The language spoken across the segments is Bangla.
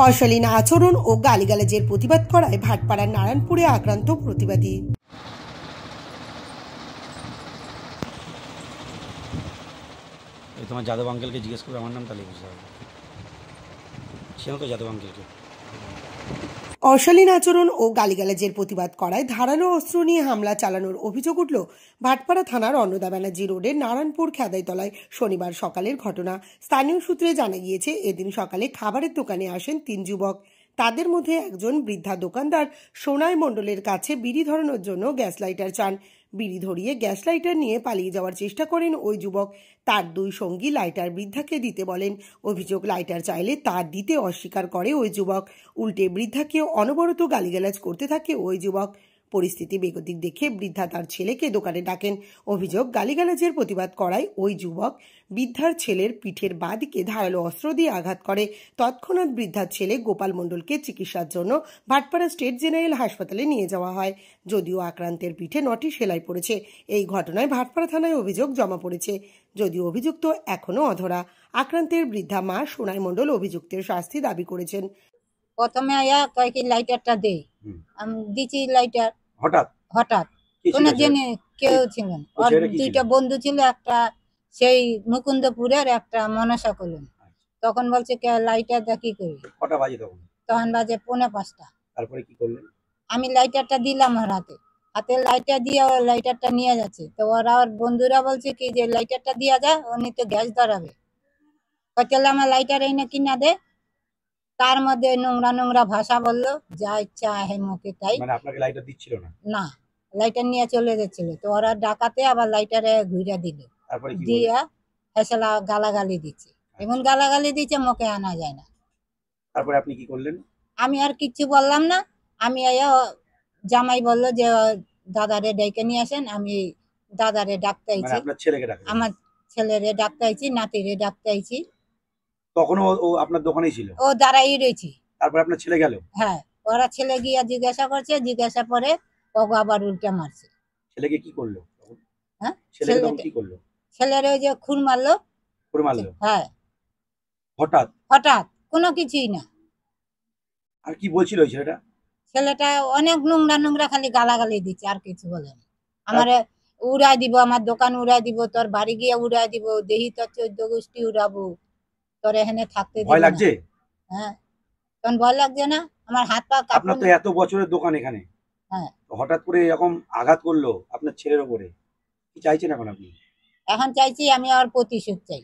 অশালীন আচরণ ও গালিগালাজের প্রতিবাদ করায় ভাটপাড়ার নারায়ণপুরে আক্রান্ত প্রতিবাদী। তোমার যাদব আঙ্কেলকে জিজ্ঞেস করবে, আমার নাম তাহলে বুঝতে হবে। সে তো যাদব আঙ্কেলকে। অশালীন আচরণ ও গালিগালাজের প্রতিবাদ করায় ধারালো অস্ত্র নিয়ে হামলা চালানোর অভিযোগ উঠল ভাটপাড়া থানার অন্নদা ব্যানার্জি রোডের নারায়ণপুর খেদাইতলায় শনিবার সকালের ঘটনা। স্থানীয় সূত্রে জানা গিয়েছে, এদিন সকালে খাবারের দোকানে আসেন 3 যুবক। তাদের মধ্যে একজন বৃদ্ধা দোকানদার সোনাই মণ্ডলের কাছে বিড়ি ধরানোর জন্য গ্যাস লাইটার চান। বিড়ি ধরিয়ে গ্যাস লাইটার নিয়ে পালিয়ে যাওয়ার চেষ্টা করেন ওই যুবক। তার 2 সঙ্গী লাইটার বৃদ্ধাকে দিতে বলেন। অভিযোগ, লাইটার চাইলে তার দিতে অস্বীকার করে ওই যুবক। উল্টে বৃদ্ধাকে অনবরত গালিগালাজ করতে থাকে ওই যুবক। পরিস্থিতি বেগতিক দেখে বৃদ্ধা তার ছেলেকে দোকানে ডাকেন। অভিযোগ, গালিগালাজের প্রতিবাদ করায় ওই যুবক বৃদ্ধার ছেলের পিঠের বাঁদিকে ধারালো অস্ত্র দিয়ে আঘাত করে। তৎক্ষণাৎ বৃদ্ধার ছেলে গোপাল মণ্ডলকে চিকিৎসার জন্য ভাটপাড়া স্টেট জেনারেল হাসপাতালে নিয়ে যাওয়া হয়। যদিও আক্রান্তের পিঠে 9টি সেলাই পড়েছে। এই ঘটনায় ভাটপাড়া থানায় অভিযোগ জমা পড়েছে। যদিও অভিযুক্ত এখনো অধরা। আক্রান্তের বৃদ্ধা মা সোনাই মণ্ডল অভিযুক্তের শাস্তি দাবি করেছেন। প্রথমে আয়া কয় কি লাইটারটা দে, আমি দিছি লাইটার। হঠাৎ কোনো জেনে কেউ ছিল না। আর 2টা বন্ধু ছিল, একটা সেই মুকুন্দপুরের, একটা মনসা কলোনি। তখন বলছে কে লাইটার দা কি করি। কটা বাজে তখন বাজে 4:45। তারপরে কি করলেন? আমি লাইটারটা দিলাম ওর হাতে লাইটার দিয়ে ও লাইটারটা নিয়ে যাচ্ছে। তো ওরা ওর বন্ধুরা বলছে কি যে লাইটারটা দিয়া যা, উনি তো গ্যাস ধরাবে। তাহলে আমার লাইটার এই না কিনা দে। তার মধ্যে নোংরা নোংরা ভাষা বললো, যা ইচ্ছা হে মুখে তাই। মানে আপনাকে লাইটার দিচ্ছিল না? না, লাইটার নিয়ে চলে যাচ্ছিল। তো ওরা ডাকাতে আবার লাইটারে ঘুরে দিল, দিয়া ফেসলা গালাগালি দিচ্ছে। এখন গালাগালি দিচ্ছে, মুখে আনা যায় না। তারপরে আপনি কি করলেন? আমি আর কিচ্ছু বললাম না। আমি জামাই বললো যে দাদারে ডেকে নিয়ে আসেন। আমি দাদারে ডাকতে আইছি, আমার ছেলেরে ডাকতে আইছি, নাতিরে ডাকতে আইছি। তখনও ও আপনার দোকানেই ছিল? ও দাঁড়াই রয়েছি। তারপর আপনার ছেলে গেল? হ্যাঁ, ওরা ছেলে গিয়া জিজ্ঞাসা করছে, জিজ্ঞাসা পরে ওকে আবার উল্টা মারছে। ছেলেকে কি করলো? হ্যাঁ, ছেলেকে কি করলো? ছেলের ওই যে খুন মারলো। হ্যাঁ, হঠাৎ কোনো কিছুই না। আর কি বলছিল ওই ছেলেটা? ছেলেটা অনেক নোংরা নোংরা খালি গালাগালি দিচ্ছে, আর কিছু বলেনি। আমারে উড়াই দিব, আমার দোকান উড়াই দিব, তোর বাড়ি গিয়ে উড়াই দিব, দেহি তোর 14 গোষ্ঠী উড়াবো, তোর এখানে থাকতে দিব। ভয় লাগছে? হ্যাঁ, তখন ভয় লাগছে না? আমার হাত পা কাঁপছে। আপনার তো এত বছরের দোকান এখানে, হ্যাঁ, হঠাৎ করে এরকম আঘাত করলো আপনার ছেলের উপরে, কি চাইছেন এখন আপনি? এখন চাইছি আমি আর প্রতিশোধ চাই,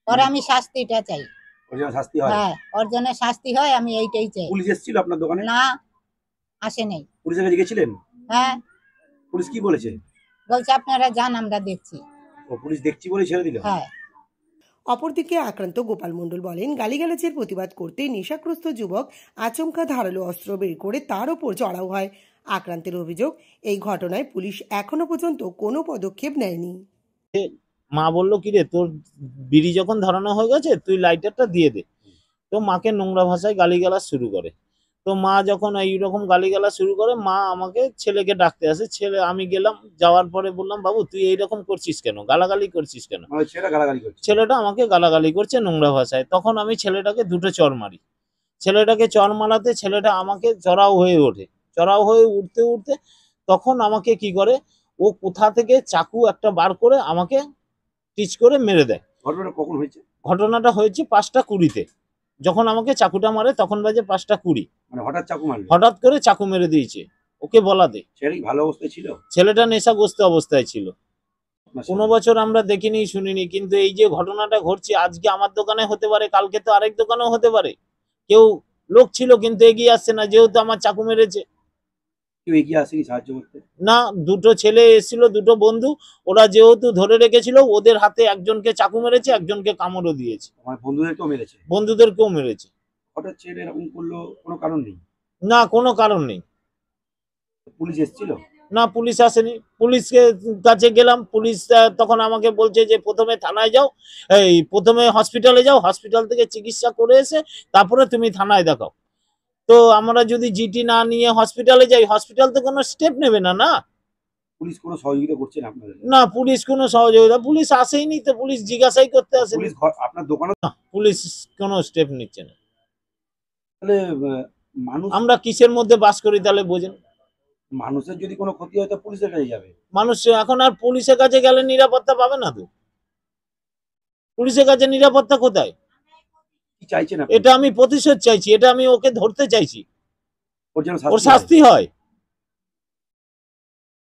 ওর আমি শাস্তিটা চাই। ওর জন্য শাস্তি হয়? হ্যাঁ, ওর জন্য শাস্তি হয়, আমি এইটাই চাই। পুলিশ এসেছিল আপনার দোকানে? না, আসে নাই। পুলিশের কাছে গেছিলেন? হ্যাঁ। পুলিশ কি বলেছে? বলছে আপনারা যান, আমরা দেখছি। ও পুলিশ দেখছি বলে ছেড়ে দিল? হ্যাঁ। অপরদিকে আক্রান্ত গোপাল মণ্ডল বলেন, গালিগালাজের প্রতিবাদ করতে নেশাগ্রস্ত যুবক আচমকা ধারালো অস্ত্র বের করে তার ওপর চড়াও হয়। আক্রান্তের অভিযোগ, এই ঘটনায় পুলিশ এখনো পর্যন্ত কোনো পদক্ষেপ নেয়নি। মা বললো, কি রে, তোর বিড়ি যখন ধরানো হয়ে গেছে তুই লাইটারটা দিয়ে দে। তো মাকে নোংরা ভাষায় গালিগালাজ শুরু করে। তো মা যখন এইরকম গালিগালাজ শুরু করে, মা আমাকে ছেলেকে ডাকতে আসে। আমি গেলাম, যাওয়ার পরে বললাম, বাবু তুই এইরকম করছিস কেন, গালাগালি করছিস কেন? ছেলেটা আমাকে গালাগালি করছে নোংরা ভাষায়। তখন আমি ছেলেটাকে 2টো চর মারি। ছেলেটাকে চর মারাতে ছেলেটা আমাকে চড়াও হয়ে ওঠে। চড়াও হয়ে উঠতে উঠতে তখন আমাকে কি করে, ও কোথা থেকে চাকু একটা বার করে আমাকে টিচ করে মেরে দেয়। ঘটনাটা কখন হয়েছে? ঘটনাটা হয়েছে 5টা 20-তে। যখন আমাকে চাকুটা মারে তখন বাজে 5টা 20। মানে হঠাৎ চাকু মারলো? হঠাৎ করে চাকু মেরে দিয়েছে, ওকে বলাতে। ছেলেটা ভালো অবস্থায় ছিল? ছেলেটা নেশাগ্রস্ত অবস্থায় ছিল। কোনো বছর আমরা দেখিনি শুনিনি, কিন্তু এই যে ঘটনাটা ঘটছে, আজকে আমার দোকানে হতে পারে, কালকে তো আরেক দোকানেও হতে পারে। কেউ লোক ছিল কিন্তু এগিয়ে আসছে না, যেহেতু আমার চাকু মেরেছে। কেউ এগিয়ে আসেনি সাহায্য করতে? না, 2টো ছেলে এসেছিল, 2টো বন্ধু। ওরা যেহেতু ধরে রেখেছিল, ওদের হাতে একজনকে চাকু মেরেছে, একজনকে কামড়ও দিয়েছে। আমার বন্ধুদেরকেও মেরেছে? বন্ধুদেরকেও মেরেছে। হঠাৎ ছেলে এরকম করলো, কোনো কারণ নেই? না, কোনো কারণ নেই। পুলিশ এসেছিল? না, পুলিশ আসেনি। পুলিশের কাছে গেলাম, পুলিশ তখন আমাকে বলছে যে প্রথমে থানায় যাও, প্রথমে হসপিটালে যাও, হসপিটাল থেকে চিকিৎসা করে এসে তারপরে তুমি থানায় দেখাও। তো আমরা যদি জিটি না নিয়ে হসপিটালে যাই, হসপিটাল তো কোনো স্টেপ নেবে না। না, পুলিশ কোনো সহযোগিতা করছে না আপনাদের? না, পুলিশ কোনো সহযোগিতা, পুলিশ আসেইনি তো, পুলিশ জিজ্ঞাসাই করতে আসেনি। আপনার দোকানে পুলিশ কোনো স্টেপ নিচ্ছে না। তাহলে মানুষ আমরা কিসের মধ্যে বাস করি তাহলে বোঝেন। মানুষের যদি কোনো ক্ষতি হয় তো পুলিশের কাছে যাবে। মানুষ এখন আর পুলিশের কাছে গেলে নিরাপত্তা পাবে না তো। পুলিশের কাছে নিরাপত্তা কোথায়? কি চাইছেন আপনি? এটা আমি প্রতিশোধ চাইছি, এটা আমি ওকে ধরতে চাইছি, ওর যেন ওর শাস্তি হয়। শাস্তি হয়।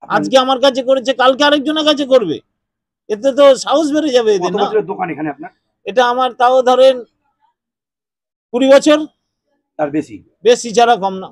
আপনার আজকে আমার কাছে করেছে, কালকে আরেকজনের কাছে করবে, এতে তো সাহস বেড়ে যাবে এদের কত না। বছরের দোকান এখানে আপনার? এটা আমার তাও ধরেন 20 বছর, তার বেশি? বেশি ছাড়া কম না।